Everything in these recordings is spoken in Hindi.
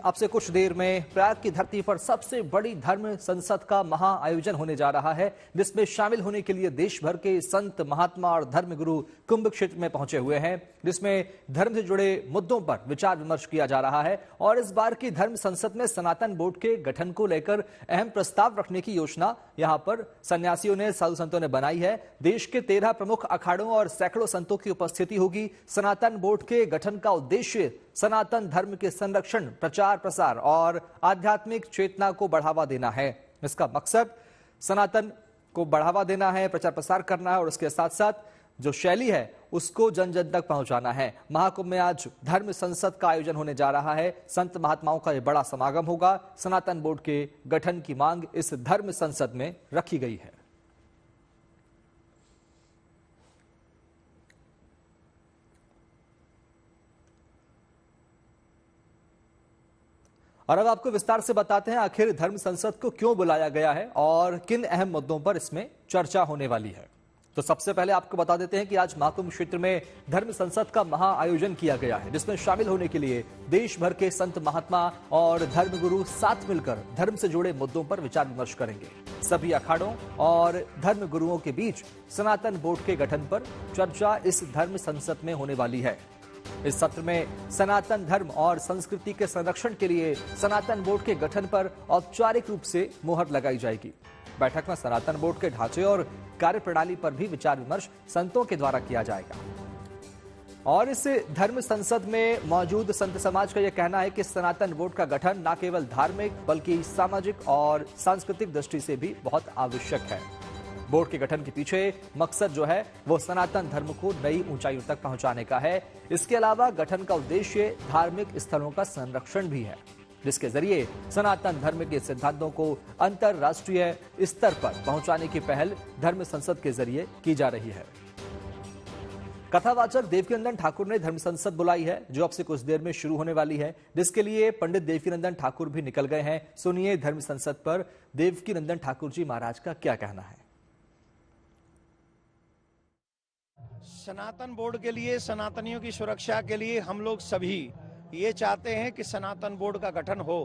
अब से कुछ देर में प्रयाग की धरती पर सबसे बड़ी धर्म संसद का महाआयोजन होने जा रहा है, जिसमें शामिल होने के लिए देश भर के संत, महात्मा और धर्मगुरु कुंभ क्षेत्र में पहुंचे हुए हैं, जिसमें धर्म से जुड़े मुद्दों पर विचार विमर्श किया जा रहा है। और इस बार की धर्म संसद में सनातन बोर्ड के गठन को लेकर अहम प्रस्ताव रखने की योजना यहां पर सन्यासियों ने, साधु संतों ने बनाई है। देश के 13 प्रमुख अखाड़ों और सैकड़ों संतों की उपस्थिति होगी। सनातन बोर्ड के गठन का उद्देश्य सनातन धर्म के संरक्षण, प्रचार प्रसार और आध्यात्मिक चेतना को बढ़ावा देना है। इसका मकसद सनातन को बढ़ावा देना है, प्रचार प्रसार करना है और उसके साथ साथ जो शैली है उसको जन जन तक पहुंचाना है। महाकुंभ में आज धर्म संसद का आयोजन होने जा रहा है। संत महात्माओं का यह बड़ा समागम होगा। सनातन बोर्ड के गठन की मांग इस धर्म संसद में रखी गई है। और अब आपको विस्तार से बताते हैं आखिर धर्म संसद को क्यों बुलाया गया है और किन अहम मुद्दों पर इसमें चर्चा होने वाली है। तो सबसे पहले आपको बता देते हैं कि आज महाकुंभ क्षेत्र में धर्म संसद का महाआयोजन किया गया है, जिसमें शामिल होने के लिए देश भर के संत, महात्मा और धर्मगुरु साथ मिलकर धर्म से जुड़े मुद्दों पर विचार विमर्श करेंगे। सभी अखाड़ों और धर्म गुरुओं के बीच सनातन बोर्ड के गठन पर चर्चा इस धर्म संसद में होने वाली है। इस सत्र में सनातन धर्म और संस्कृति के संरक्षण के लिए सनातन बोर्ड के गठन पर औपचारिक रूप से मोहर लगाई जाएगी। बैठक में सनातन बोर्ड के ढांचे और कार्यप्रणाली पर भी विचार विमर्श संतों के द्वारा किया जाएगा। और इस धर्म संसद में मौजूद संत समाज का यह कहना है कि सनातन बोर्ड का गठन न केवल धार्मिक बल्कि सामाजिक और सांस्कृतिक दृष्टि से भी बहुत आवश्यक है। बोर्ड के गठन के पीछे मकसद जो है वो सनातन धर्म को नई ऊंचाइयों तक पहुंचाने का है। इसके अलावा गठन का उद्देश्य धार्मिक स्थलों का संरक्षण भी है, जिसके जरिए सनातन धर्म के सिद्धांतों को अंतरराष्ट्रीय स्तर पर पहुंचाने की पहल धर्म संसद के जरिए की जा रही है। कथावाचक देवकीनंदन ठाकुर ने धर्म संसद बुलाई है, जो अब से कुछ देर में शुरू होने वाली है, जिसके लिए पंडित देवकीनंदन ठाकुर भी निकल गए हैं। सुनिए धर्म संसद पर देवकीनंदन ठाकुर जी महाराज का क्या कहना है। सनातन बोर्ड के लिए, सनातनियों की सुरक्षा के लिए हम लोग सभी ये चाहते हैं कि सनातन बोर्ड का गठन हो।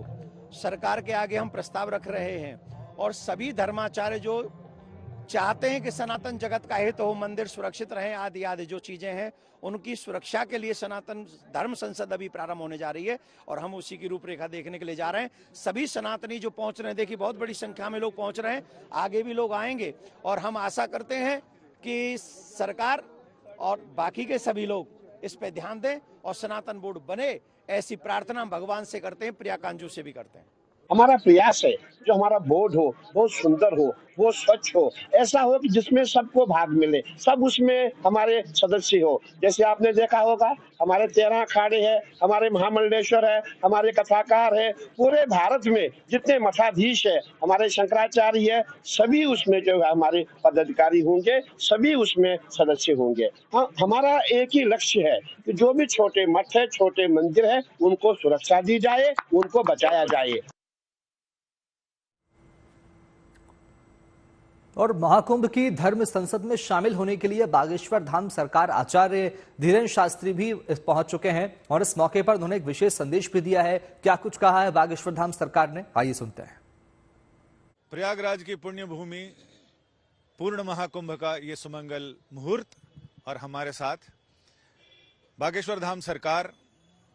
सरकार के आगे हम प्रस्ताव रख रहे हैं और सभी धर्माचार्य जो चाहते हैं कि सनातन जगत का हित हो, मंदिर सुरक्षित रहें, आदि आदि जो चीजें हैं उनकी सुरक्षा के लिए सनातन धर्म संसद अभी प्रारंभ होने जा रही है और हम उसी की रूपरेखा देखने के लिए जा रहे हैं। सभी सनातनी जो पहुंच रहे हैं, देखिए बहुत बड़ी संख्या में लोग पहुंच रहे हैं, आगे भी लोग आएंगे और हम आशा करते हैं कि सरकार और बाकी के सभी लोग इस पे ध्यान दें और सनातन बोर्ड बने, ऐसी प्रार्थना भगवान से करते हैं, प्रिया कांजू से भी करते हैं। हमारा प्रयास है जो हमारा बोर्ड हो वो सुंदर हो, वो स्वच्छ हो, ऐसा हो कि जिसमें सबको भाग मिले, सब उसमें हमारे सदस्य हो। जैसे आपने देखा होगा हमारे 13 अखाड़े हैं, हमारे महामंडलेश्वर है, हमारे कथाकार है, पूरे भारत में जितने मठाधीश है, हमारे शंकराचार्य है, सभी उसमें जो है हमारे पदाधिकारी होंगे, सभी उसमें सदस्य होंगे। हाँ, हमारा एक ही लक्ष्य है कि जो भी छोटे मठ है, छोटे मंदिर है, उनको सुरक्षा दी जाए, उनको बचाया जाए। और महाकुंभ की धर्म संसद में शामिल होने के लिए बागेश्वर धाम सरकार आचार्य धीरेन्द्र शास्त्री भी पहुंच चुके हैं और इस मौके पर उन्होंने एक विशेष संदेश भी दिया है। क्या कुछ कहा है बागेश्वर धाम सरकार ने, आइए सुनते हैं। प्रयागराज की पुण्य भूमि, पूर्ण महाकुंभ का ये सुमंगल मुहूर्त और हमारे साथ बागेश्वर धाम सरकार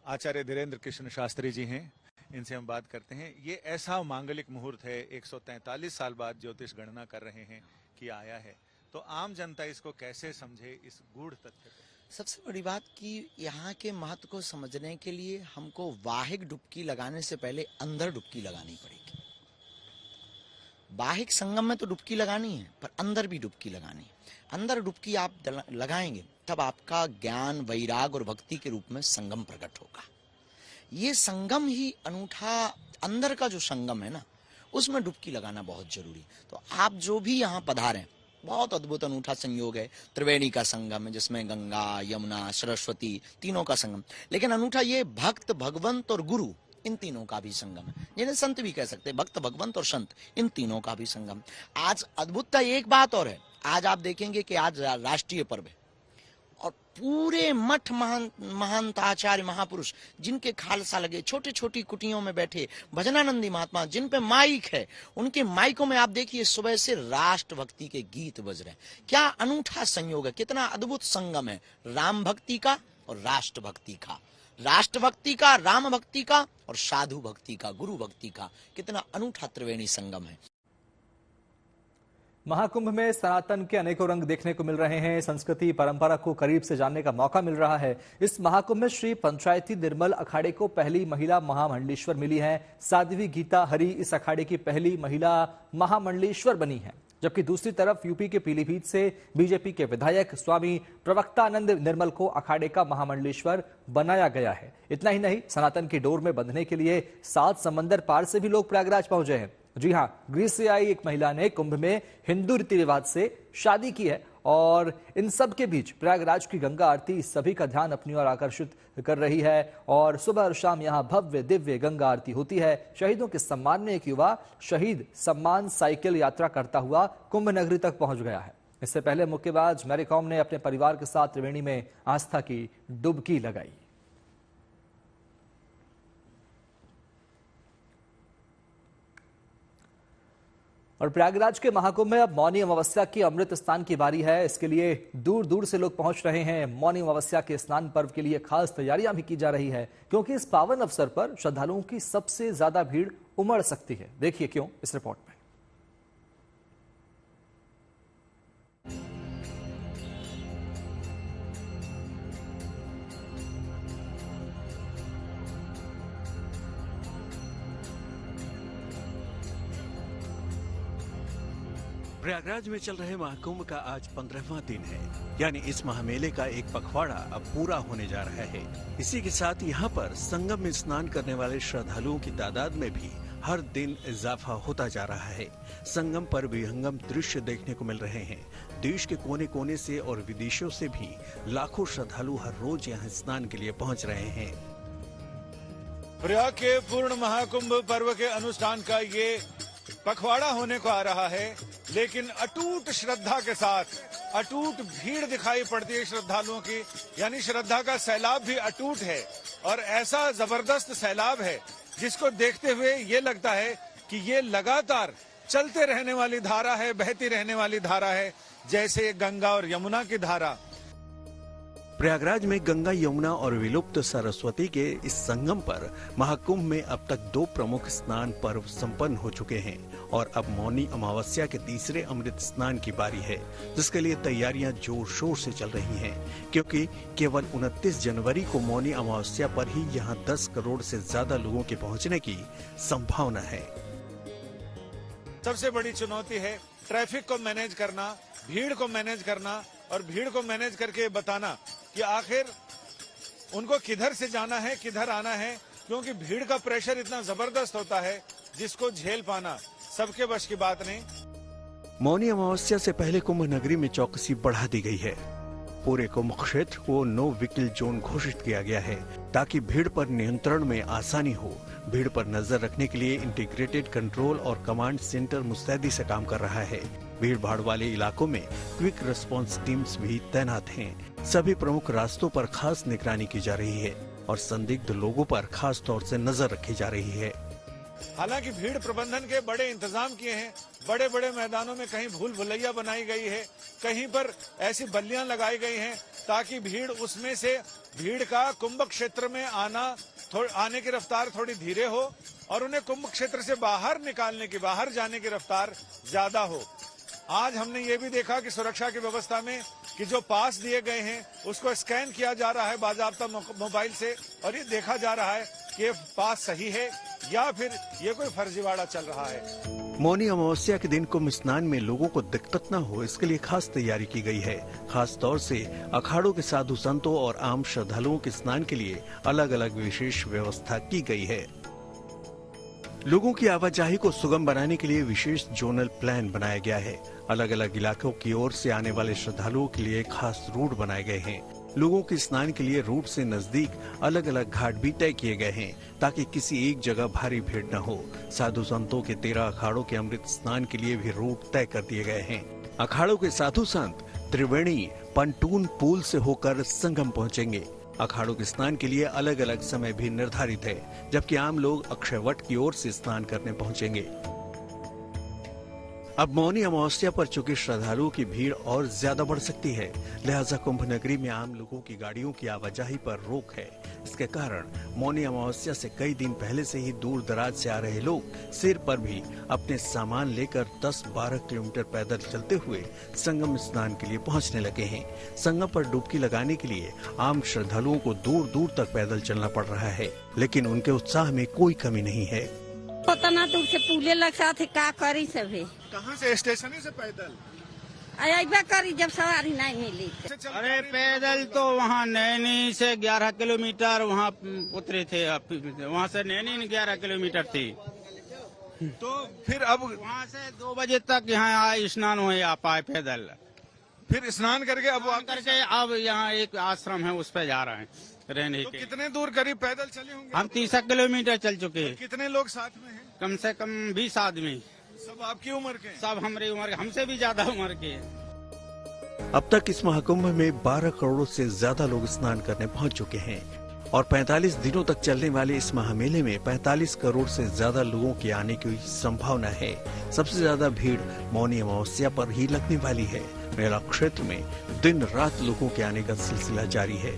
आचार्य धीरेन्द्र कृष्ण शास्त्री जी हैं। इनसे हम बात करते हैं। ये ऐसा मांगलिक मुहूर्त है, 143 साल बाद ज्योतिष गणना कर रहे हैं कि आया है, तो आम जनता इसको कैसे समझे, इस गूढ़ तथ्य को? सबसे बड़ी बात कि यहाँ के महत्व को समझने के लिए हमको बाहिक डुबकी लगाने से पहले अंदर डुबकी लगानी पड़ेगी। बाहिक संगम में तो डुबकी लगानी है, पर अंदर भी डुबकी लगानी है। अंदर डुबकी आप लगाएंगे तब आपका ज्ञान, वैराग और भक्ति के रूप में संगम प्रकट होगा। ये संगम ही अनूठा, अंदर का जो संगम है ना, उसमें डुबकी लगाना बहुत जरूरी। तो आप जो भी यहाँ पधारें, बहुत अद्भुत अनूठा संयोग है। त्रिवेणी का संगम है जिसमें गंगा, यमुना, सरस्वती तीनों का संगम। लेकिन अनूठा ये भक्त, भगवंत और गुरु, इन तीनों का भी संगम है, जिन्हें संत भी कह सकते हैं। भक्त, भगवंत और संत, इन तीनों का भी संगम। आज अद्भुतता एक बात और है, आज आप देखेंगे कि आज राष्ट्रीय पर्व है और पूरे मठ महंत आचार्य महापुरुष जिनके खालसा लगे, छोटे छोटी कुटियों में बैठे भजनानंदी महात्मा जिन पे माइक है, उनके माइकों में आप देखिए सुबह से राष्ट्रभक्ति के गीत बज रहे हैं। क्या अनूठा संयोग है, कितना अद्भुत संगम है राम भक्ति का और राष्ट्रभक्ति का, राष्ट्रभक्ति का, राम भक्ति का और साधु भक्ति का, गुरु भक्ति का। कितना अनूठा त्रिवेणी संगम है। महाकुंभ में सनातन के अनेकों रंग देखने को मिल रहे हैं। संस्कृति परंपरा को करीब से जानने का मौका मिल रहा है। इस महाकुंभ में श्री पंचायती निर्मल अखाड़े को पहली महिला महामंडलेश्वर मिली है। साध्वी गीता हरि इस अखाड़े की पहली महिला महामंडलेश्वर बनी है, जबकि दूसरी तरफ यूपी के पीलीभीत से बीजेपी के विधायक स्वामी प्रवक्तानंद निर्मल को अखाड़े का महामंडलेश्वर बनाया गया है। इतना ही नहीं, सनातन की डोर में बंधने के लिए 7 समंदर पार से भी लोग प्रयागराज पहुंचे हैं। जी हां, ग्रीस से आई एक महिला ने कुंभ में हिंदू रीति रिवाज से शादी की है और इन सब के बीच प्रयागराज की गंगा आरती सभी का ध्यान अपनी ओर आकर्षित कर रही है और सुबह और शाम यहां भव्य दिव्य गंगा आरती होती है। शहीदों के सम्मान में एक युवा शहीद सम्मान साइकिल यात्रा करता हुआ कुंभ नगरी तक पहुंच गया है। इससे पहले मुक्केबाज मैरी कॉम ने अपने परिवार के साथ त्रिवेणी में आस्था की डुबकी लगाई। और प्रयागराज के महाकुंभ में अब मौनी अमावस्या की अमृत स्नान की बारी है। इसके लिए दूर दूर से लोग पहुंच रहे हैं। मौनी अमावस्या के स्नान पर्व के लिए खास तैयारियां भी की जा रही है, क्योंकि इस पावन अवसर पर श्रद्धालुओं की सबसे ज्यादा भीड़ उमड़ सकती है। देखिए क्यों इस रिपोर्ट में। प्रयागराज में चल रहे महाकुंभ का आज 15वां दिन है, यानी इस महामेले का एक पखवाड़ा अब पूरा होने जा रहा है। इसी के साथ यहाँ पर संगम में स्नान करने वाले श्रद्धालुओं की तादाद में भी हर दिन इजाफा होता जा रहा है। संगम पर विहंगम दृश्य देखने को मिल रहे हैं। देश के कोने कोने से और विदेशों से भी लाखों श्रद्धालु हर रोज यहाँ स्नान के लिए पहुँच रहे हैं। प्रयाग के पूर्ण महाकुंभ पर्व के अनुष्ठान का ये पखवाड़ा होने को आ रहा है, लेकिन अटूट श्रद्धा के साथ अटूट भीड़ दिखाई पड़ती है श्रद्धालुओं की, यानी श्रद्धा का सैलाब भी अटूट है और ऐसा जबरदस्त सैलाब है जिसको देखते हुए ये लगता है कि ये लगातार चलते रहने वाली धारा है, बहती रहने वाली धारा है, जैसे गंगा और यमुना की धारा। प्रयागराज में गंगा, यमुना और विलुप्त सरस्वती के इस संगम पर महाकुंभ में अब तक 2 प्रमुख स्नान पर्व संपन्न हो चुके हैं और अब मौनी अमावस्या के तीसरे अमृत स्नान की बारी है, जिसके लिए तैयारियां जोर शोर से चल रही हैं, क्योंकि केवल 29 जनवरी को मौनी अमावस्या पर ही यहां 10 करोड़ से ज्यादा लोगों के पहुंचने की संभावना है। सबसे बड़ी चुनौती है ट्रैफिक को मैनेज करना, भीड़ को मैनेज करना और भीड़ को मैनेज करके बताना कि आखिर उनको किधर से जाना है, किधर आना है, क्योंकि भीड़ का प्रेशर इतना जबरदस्त होता है जिसको झेल पाना सबके बस की बात नहीं। मौनी अमावस्या से पहले कुंभ नगरी में चौकसी बढ़ा दी गई है। पूरे कुंभ क्षेत्र को नो व्हीकल जोन घोषित किया गया है, ताकि भीड़ पर नियंत्रण में आसानी हो। भीड़ पर नजर रखने के लिए इंटीग्रेटेड कंट्रोल और कमांड सेंटर मुस्तैदी से काम कर रहा है। भीड़ भाड़ वाले इलाकों में क्विक रिस्पांस टीम्स भी तैनात हैं। सभी प्रमुख रास्तों पर खास निगरानी की जा रही है और संदिग्ध लोगों पर खास तौर से नजर रखी जा रही है। हालांकि भीड़ प्रबंधन के बड़े इंतजाम किए हैं। बड़े बड़े मैदानों में कहीं भूल भुलैया बनाई गई है, कहीं पर ऐसी बल्लियां लगाई गई हैं ताकि भीड़ उसमें से भीड़ का कुंभ क्षेत्र में आने की रफ्तार थोड़ी धीरे हो और उन्हें कुंभ क्षेत्र से बाहर निकालने की, बाहर जाने की रफ्तार ज्यादा हो। आज हमने ये भी देखा कि सुरक्षा की व्यवस्था में कि जो पास दिए गए हैं उसको स्कैन किया जा रहा है बाजाबता मोबाइल से और ये देखा जा रहा है कि ये पास सही है या फिर ये कोई फर्जीवाड़ा चल रहा है। मौनी अमावस्या के दिन कुंभ स्नान में लोगों को दिक्कत न हो, इसके लिए खास तैयारी की गई है। खास तौर से अखाड़ों के साधु संतों और आम श्रद्धालुओं के स्नान के लिए अलग अलग विशेष व्यवस्था की गई है। लोगों की आवाजाही को सुगम बनाने के लिए विशेष जोनल प्लान बनाया गया है। अलग अलग इलाकों की ओर से आने वाले श्रद्धालुओं के लिए खास रूट बनाए गए हैं। लोगों के स्नान के लिए रूट से नजदीक अलग अलग घाट भी तय किए गए हैं, ताकि किसी एक जगह भारी भीड़ न हो। साधु संतों के 13 अखाड़ों के अमृत स्नान के लिए भी रूट तय कर दिए गए हैं। अखाड़ों के साधु संत त्रिवेणी पंटून पुल से होकर संगम पहुंचेंगे। अखाड़ों के स्नान के लिए अलग अलग समय भी निर्धारित है, जबकि आम लोग अक्षय वट की ओर से स्नान करने पहुंचेंगे। अब मौनी अमावस्या पर चूंकि श्रद्धालुओं की भीड़ और ज्यादा बढ़ सकती है, लिहाजा कुंभ नगरी में आम लोगों की गाड़ियों की आवाजाही पर रोक है। इसके कारण मौनी अमावस्या से कई दिन पहले से ही दूर दराज से आ रहे लोग सिर पर भी अपने सामान लेकर 10-12 किलोमीटर पैदल चलते हुए संगम स्नान के लिए पहुंचने लगे हैं। संगम पर डुबकी लगाने के लिए आम श्रद्धालुओं को दूर दूर तक पैदल चलना पड़ रहा है, लेकिन उनके उत्साह में कोई कमी नहीं है। उतना दूर से पूले लग साथ का करी सभी। कहाँ से? स्टेशन से पैदल अबा करी जब सवारी नहीं मिली। अरे पैदल तो वहाँ नैनी से 11 किलोमीटर वहाँ उतरे थे, वहाँ से नैनी 11 किलोमीटर थी। तो फिर अब वहाँ से 2 बजे तक यहाँ आए, स्नान हुए आ पाए पैदल। फिर स्नान करके अब करके अब यहाँ एक आश्रम है, उस पे जा रहे हैं रहने के। कितने दूर करीब पैदल चले होंगे? हम 30 किलोमीटर चल चुके हैं। कितने लोग साथ में हैं? कम से कम 20 आदमी। सब आपकी उम्र के? सब हमारी उम्र के, हमसे भी ज्यादा उम्र के हैं। अब तक इस महाकुंभ में 12 करोड़ से ज्यादा लोग स्नान करने पहुंच चुके हैं और 45 दिनों तक चलने वाले इस महामेले में 45 करोड़ से ज्यादा लोगों के आने की संभावना है। सबसे ज्यादा भीड़ मौनी अमावस्या पर ही लगने वाली है। मेला क्षेत्र में दिन रात लोगों के आने का सिलसिला जारी है।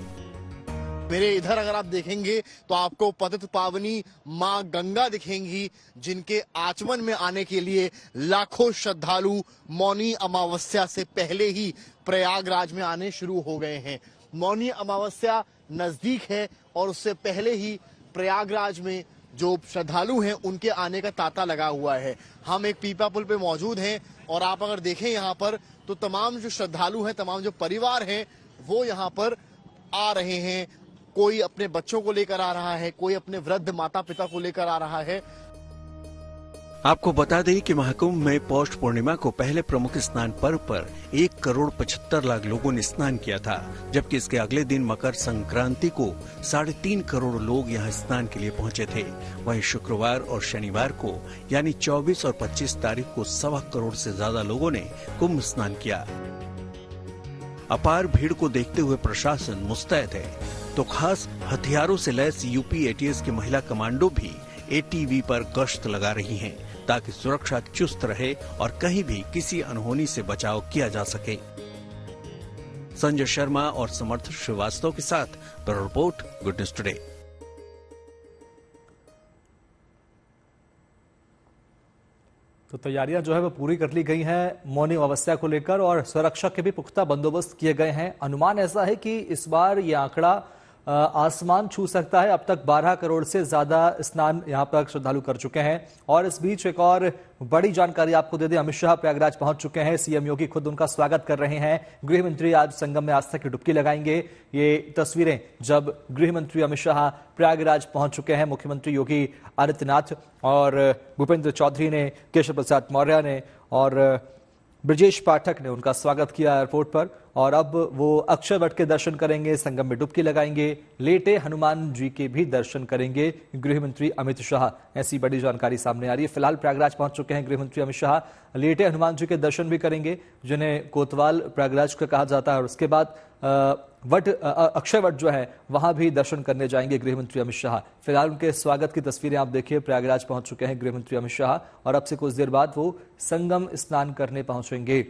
मेरे इधर अगर आप देखेंगे तो आपको पतित पावनी मां गंगा दिखेंगी, जिनके आचमन में आने के लिए लाखों श्रद्धालु मौनी अमावस्या से पहले ही प्रयागराज में आने शुरू हो गए हैं। मौनी अमावस्या नजदीक है और उससे पहले ही प्रयागराज में जो श्रद्धालु हैं उनके आने का तांता लगा हुआ है। हम एक पीपा पुल पे मौजूद हैं और आप अगर देखें यहाँ पर तो तमाम जो श्रद्धालु हैं, तमाम जो परिवार हैं, वो यहाँ पर आ रहे हैं। कोई अपने बच्चों को लेकर आ रहा है, कोई अपने वृद्ध माता पिता को लेकर आ रहा है। आपको बता दें कि महाकुंभ में पौष पूर्णिमा को पहले प्रमुख स्नान पर्व पर 1,75,00,000 लोगों ने स्नान किया था, जबकि इसके अगले दिन मकर संक्रांति को 3.5 करोड़ लोग यहां स्नान के लिए पहुंचे थे। वहीं शुक्रवार और शनिवार को यानी 24 और 25 तारीख को 1.25 करोड़ से ज्यादा लोगों ने कुंभ स्नान किया। अपार भीड़ को देखते हुए प्रशासन मुस्तैद है, तो खास हथियारों से लैस यूपी एटीएस की महिला कमांडो भी एटीवी पर गश्त लगा रही हैं, ताकि सुरक्षा चुस्त रहे और कहीं भी किसी अनहोनी से बचाव किया जा सके। संजय शर्मा और समर्थ श्रीवास्तव के साथ bureau report, good news today. तो तैयारियां जो है वो पूरी कर ली गई हैं मौनी अमावस्या को लेकर और सुरक्षा के भी पुख्ता बंदोबस्त किए गए हैं। अनुमान ऐसा है कि इस बार ये आंकड़ा आसमान छू सकता है। अब तक 12 करोड़ से ज्यादा स्नान यहां पर श्रद्धालु कर चुके हैं। और इस बीच एक और बड़ी जानकारी आपको दे दें, अमित शाह प्रयागराज पहुंच चुके हैं। सीएम योगी खुद उनका स्वागत कर रहे हैं। गृह मंत्री आज संगम में आस्था की डुबकी लगाएंगे। ये तस्वीरें जब गृह मंत्री अमित शाह प्रयागराज पहुंच चुके हैं, मुख्यमंत्री योगी आदित्यनाथ और भूपेंद्र चौधरी ने, केशव प्रसाद मौर्य ने और ब्रजेश पाठक ने उनका स्वागत किया एयरपोर्ट पर। और अब वो अक्षय वट के दर्शन करेंगे, संगम में डुबकी लगाएंगे, लेटे हनुमान जी के भी दर्शन करेंगे गृह मंत्री अमित शाह। ऐसी बड़ी जानकारी सामने आ रही है। फिलहाल प्रयागराज पहुंच चुके हैं गृह मंत्री अमित शाह। लेटे हनुमान जी के दर्शन भी करेंगे, जिन्हें कोतवाल प्रयागराज का कहा जाता है। और उसके बाद अक्षय वट जो है वहां भी दर्शन करने जाएंगे गृह मंत्री अमित शाह। फिलहाल उनके स्वागत की तस्वीरें आप देखिए। प्रयागराज पहुंच चुके हैं गृह मंत्री अमित शाह और अब से कुछ देर बाद वो संगम स्नान करने पहुंचेंगे।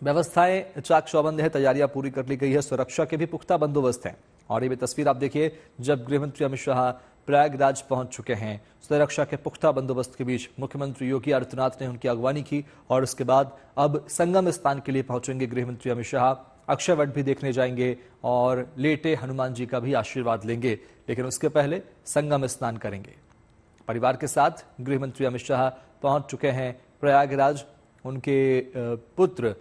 व्यवस्थाएं चाक चौबंद है, तैयारियां पूरी कर ली गई है, सुरक्षा के भी पुख्ता बंदोबस्त हैं। और ये भी तस्वीर आप देखिए जब गृह मंत्री अमित शाह प्रयागराज पहुंच चुके हैं। सुरक्षा के पुख्ता बंदोबस्त के बीच मुख्यमंत्री योगी आदित्यनाथ ने उनकी अगवानी की और उसके बाद अब संगम स्नान के लिए पहुंचेंगे गृह मंत्री अमित शाह। अक्षय वट भी देखने जाएंगे और लेटे हनुमान जी का भी आशीर्वाद लेंगे, लेकिन उसके पहले संगम स्नान करेंगे। परिवार के साथ गृह मंत्री अमित शाह पहुंच चुके हैं प्रयागराज। उनके पुत्र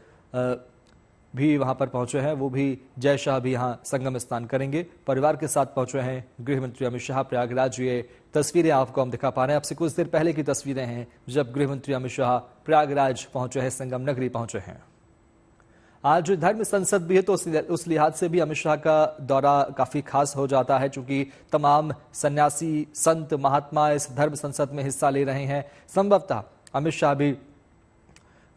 भी वहां पर पहुंचे हैं, वो भी जय शाह भी यहां संगम स्नान करेंगे। परिवार के साथ पहुंचे हैं गृह मंत्री अमित शाह प्रयागराज। ये तस्वीरें आपको हम दिखा पा रहे हैं। आपसे कुछ देर पहले की तस्वीरें हैं जब गृह मंत्री अमित शाह प्रयागराज पहुंचे हैं, संगम नगरी पहुंचे हैं। आज धर्म संसद भी है, तो उस लिहाज से भी अमित शाह का दौरा काफी खास हो जाता है, क्योंकि तमाम सन्यासी, संत, महात्मा इस धर्म संसद में हिस्सा ले रहे हैं। संभवतः अमित शाह भी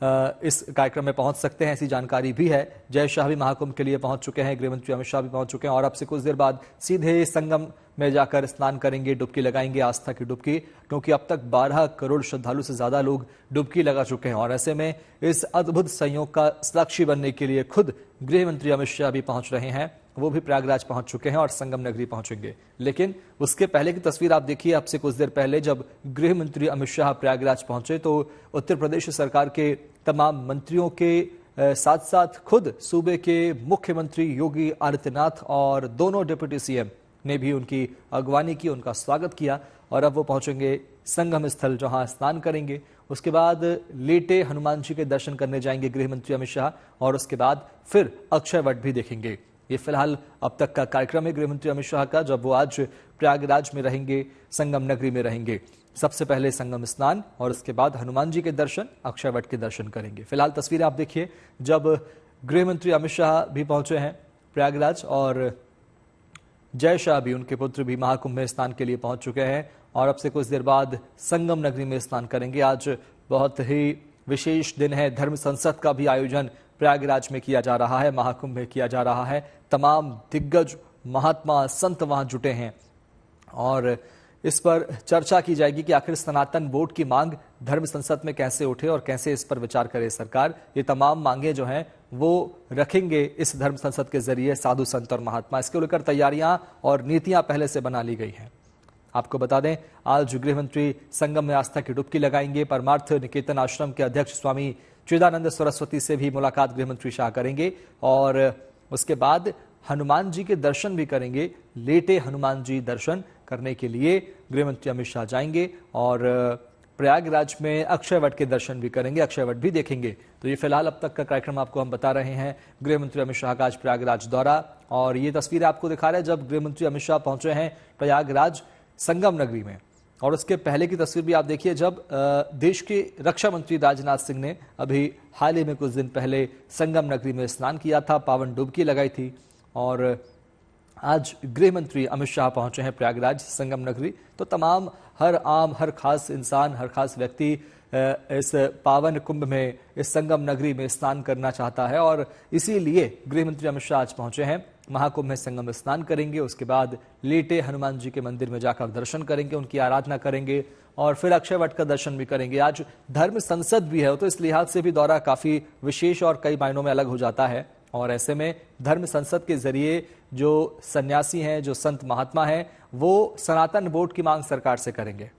इस कार्यक्रम में पहुंच सकते हैं, ऐसी जानकारी भी है। जय शाह भी महाकुंभ के लिए पहुंच चुके हैं, गृहमंत्री अमित शाह भी पहुंच चुके हैं और अब से कुछ देर बाद सीधे संगम में जाकर स्नान करेंगे, डुबकी लगाएंगे, आस्था की डुबकी, क्योंकि अब तक 12 करोड़ श्रद्धालु से ज्यादा लोग डुबकी लगा चुके हैं। और ऐसे में इस अद्भुत संयोग का साक्षी बनने के लिए खुद गृहमंत्री अमित शाह भी पहुंच रहे हैं, वो भी प्रयागराज पहुंच चुके हैं और संगम नगरी पहुंचेंगे। लेकिन उसके पहले की तस्वीर आप देखिए। अब से कुछ देर पहले जब गृह मंत्री अमित शाह प्रयागराज पहुंचे तो उत्तर प्रदेश सरकार के तमाम मंत्रियों के साथ साथ खुद सूबे के मुख्यमंत्री योगी आदित्यनाथ और दोनों डिप्टी सीएम ने भी उनकी अगवानी की, उनका स्वागत किया। और अब वो पहुंचेंगे संगम स्थल, जहां स्नान करेंगे। उसके बाद लेटे हनुमान जी के दर्शन करने जाएंगे गृह मंत्री अमित शाह और उसके बाद फिर अक्षय वट भी देखेंगे। ये फिलहाल अब तक का कार्यक्रम है गृहमंत्री अमित शाह का, जब वो आज प्रयागराज में रहेंगे, संगम नगरी में रहेंगे। सबसे पहले संगम स्नान और उसके बाद हनुमान जी के दर्शन, अक्षय वट के दर्शन करेंगे। फिलहाल तस्वीरें आप देखिए, जब गृहमंत्री अमित शाह भी पहुंचे हैं प्रयागराज और जय शाह भी, उनके पुत्र भी महाकुंभ में स्नान के लिए पहुंच चुके हैं और अब से कुछ देर बाद संगम नगरी में स्नान करेंगे। आज बहुत ही विशेष दिन है, धर्म संसद का भी आयोजन प्रयागराज में किया जा रहा है, महाकुंभ में किया जा रहा है। तमाम दिग्गज महात्मा संत वहां जुटे हैं और इस पर चर्चा की जाएगी कि आखिर सनातन बोर्ड की मांग धर्म संसद में कैसे उठे और कैसे इस पर विचार करे सरकार। ये तमाम मांगे जो हैं वो रखेंगे इस धर्म संसद के जरिए साधु संत और महात्मा। इसको लेकर तैयारियां और नीतियां पहले से बना ली गई हैं। आपको बता दें, आज गृहमंत्री संगम में आस्था की डुबकी लगाएंगे। परमार्थ निकेतन आश्रम के अध्यक्ष स्वामी चिदानंद सरस्वती से भी मुलाकात गृहमंत्री शाह करेंगे और उसके बाद हनुमान जी के दर्शन भी करेंगे। लेटे हनुमान जी दर्शन करने के लिए गृहमंत्री अमित शाह जाएंगे और प्रयागराज में अक्षय वट के दर्शन भी करेंगे, अक्षय वट भी देखेंगे। तो ये फिलहाल अब तक का कार्यक्रम आपको हम बता रहे हैं। गृहमंत्री अमित शाह का आज प्रयागराज दौरा और ये तस्वीरें आपको दिखा रहे हैं जब गृहमंत्री अमित शाह पहुंचे हैं प्रयागराज संगम नगरी में। और उसके पहले की तस्वीर भी आप देखिए, जब देश के रक्षा मंत्री राजनाथ सिंह ने अभी हाल ही में कुछ दिन पहले संगम नगरी में स्नान किया था, पावन डुबकी लगाई थी। और आज गृह मंत्री अमित शाह पहुंचे हैं प्रयागराज संगम नगरी। तो तमाम हर खास इंसान, हर खास व्यक्ति इस पावन कुंभ में, इस संगम नगरी में स्नान करना चाहता है और इसीलिए गृह मंत्री अमित शाह आज पहुंचे हैं। महाकुंभ में संगम में स्नान करेंगे, उसके बाद लेटे हनुमान जी के मंदिर में जाकर दर्शन करेंगे, उनकी आराधना करेंगे और फिर अक्षय वट का दर्शन भी करेंगे। आज धर्म संसद भी है, तो इस लिहाज से भी दौरा काफी विशेष और कई मायनों में अलग हो जाता है। और ऐसे में धर्म संसद के जरिए जो सन्यासी हैं, जो संत महात्मा हैं, वो सनातन बोर्ड की मांग सरकार से करेंगे।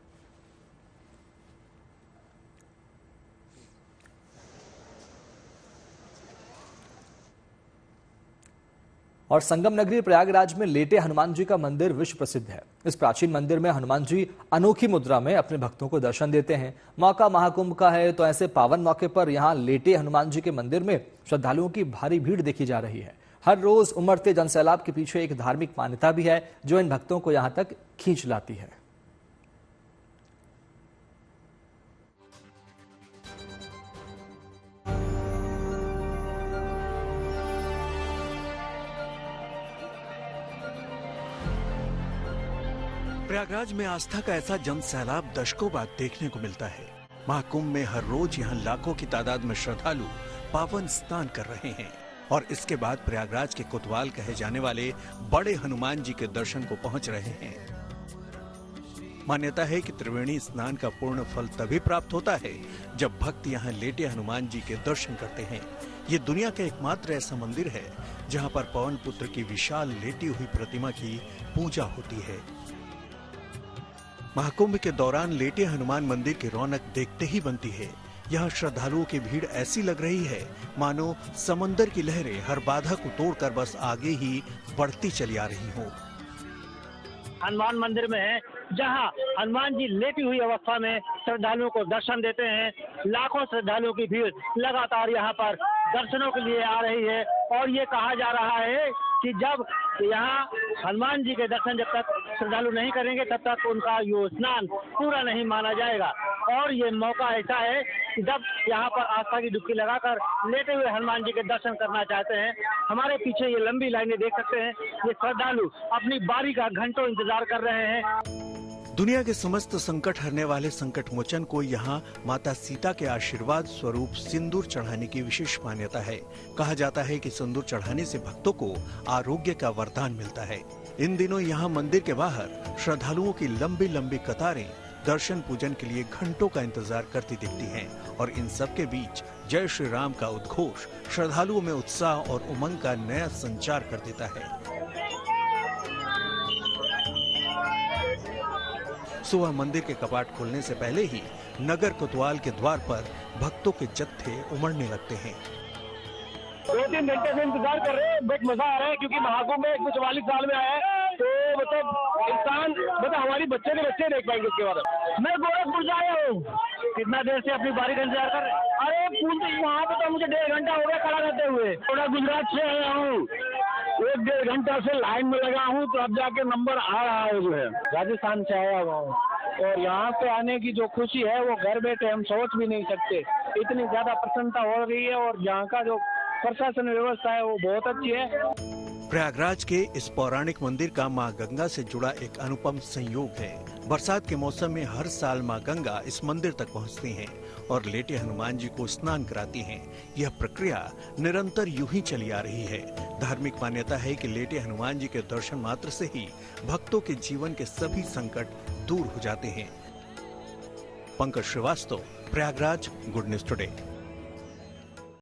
और संगम नगरी प्रयागराज में लेटे हनुमान जी का मंदिर विश्व प्रसिद्ध है। इस प्राचीन मंदिर में हनुमान जी अनोखी मुद्रा में अपने भक्तों को दर्शन देते हैं। मौका महाकुंभ का है, तो ऐसे पावन मौके पर यहाँ लेटे हनुमान जी के मंदिर में श्रद्धालुओं की भारी भीड़ देखी जा रही है। हर रोज उमड़ते जनसैलाब के पीछे एक धार्मिक मान्यता भी है जो इन भक्तों को यहाँ तक खींच लाती है। प्रयागराज में आस्था का ऐसा जन सैलाब दशकों बाद देखने को मिलता है। महाकुंभ में हर रोज यहाँ लाखों की तादाद में श्रद्धालु पावन स्नान कर रहे हैं और इसके बाद प्रयागराज के कोतवाल कहे जाने वाले बड़े हनुमान जी के दर्शन को पहुंच रहे हैं। मान्यता है कि त्रिवेणी स्नान का पूर्ण फल तभी प्राप्त होता है जब भक्त यहाँ लेटे हनुमान जी के दर्शन करते हैं। ये दुनिया का एकमात्र ऐसा मंदिर है जहाँ पर पवन पुत्र की विशाल लेटी हुई प्रतिमा की पूजा होती है। महाकुंभ के दौरान लेटे हनुमान मंदिर की रौनक देखते ही बनती है। यहाँ श्रद्धालुओं की भीड़ ऐसी लग रही है मानो समंदर की लहरें हर बाधा को तोड़कर बस आगे ही बढ़ती चली आ रही हो। हनुमान मंदिर में है जहाँ हनुमान जी लेटी हुई अवस्था में श्रद्धालुओं को दर्शन देते हैं। लाखों श्रद्धालुओं की भीड़ लगातार यहाँ पर दर्शनों के लिए आ रही है और ये कहा जा रहा है कि जब यहाँ हनुमान जी के दर्शन जब तक श्रद्धालु नहीं करेंगे तब तक उनका ये स्नान पूरा नहीं माना जाएगा। और ये मौका ऐसा है कि जब यहाँ पर आस्था की डुबकी लगाकर लेटे हुए हनुमान जी के दर्शन करना चाहते हैं। हमारे पीछे ये लंबी लाइनें देख सकते हैं, ये श्रद्धालु अपनी बारी का घंटों इंतजार कर रहे हैं। दुनिया के समस्त संकट हरने वाले संकट मोचन को यहाँ माता सीता के आशीर्वाद स्वरूप सिंदूर चढ़ाने की विशेष मान्यता है। कहा जाता है कि सिंदूर चढ़ाने से भक्तों को आरोग्य का वरदान मिलता है। इन दिनों यहाँ मंदिर के बाहर श्रद्धालुओं की लंबी लंबी कतारें दर्शन पूजन के लिए घंटों का इंतजार करती दिखती हैं और इन सब के बीच जय श्री राम का उद्घोष श्रद्धालुओं में उत्साह और उमंग का नया संचार कर देता है। सुबह मंदिर के कपाट खोलने से पहले ही नगर कोतवाल के द्वार पर भक्तों के जत्थे उमड़ने लगते हैं। 2-3 घंटे से इंतजार कर रहे हैं, बहुत मजा आ रहा है क्योंकि महाकुंभ में 144 साल में आया है तो इंसान हमारी बच्चे के बच्चे देख पाएंगे उसके बाद। मैं गोरखपुर से आया हूँ। कितना देर से अपनी बारी का इंतजार कर रहे हैं? अरे पुल तो यहाँ पे तो मुझे 1.5 घंटा हो गया खड़ा रहते हुए। थोड़ा गुजरात से आया हूँ, 1-1.5 घंटा से लाइन में लगा हूँ तो अब जाके नंबर आ रहा है। जो है राजस्थान से आया हुआ हूँ और यहाँ पे आने की जो खुशी है वो घर बैठे हम सोच भी नहीं सकते। इतनी ज्यादा प्रसन्नता हो रही है और यहाँ का जो प्रशासन व्यवस्था है वो बहुत अच्छी है। प्रयागराज के इस पौराणिक मंदिर का मां गंगा से जुड़ा एक अनुपम संयोग है। बरसात के मौसम में हर साल मां गंगा इस मंदिर तक पहुंचती हैं और लेटे हनुमान जी को स्नान कराती हैं। यह प्रक्रिया निरंतर यूं ही चली आ रही है। धार्मिक मान्यता है कि लेटे हनुमान जी के दर्शन मात्र से ही भक्तों के जीवन के सभी संकट दूर हो जाते हैं। Pankaj Shrivastava, Prayagraj, good news today.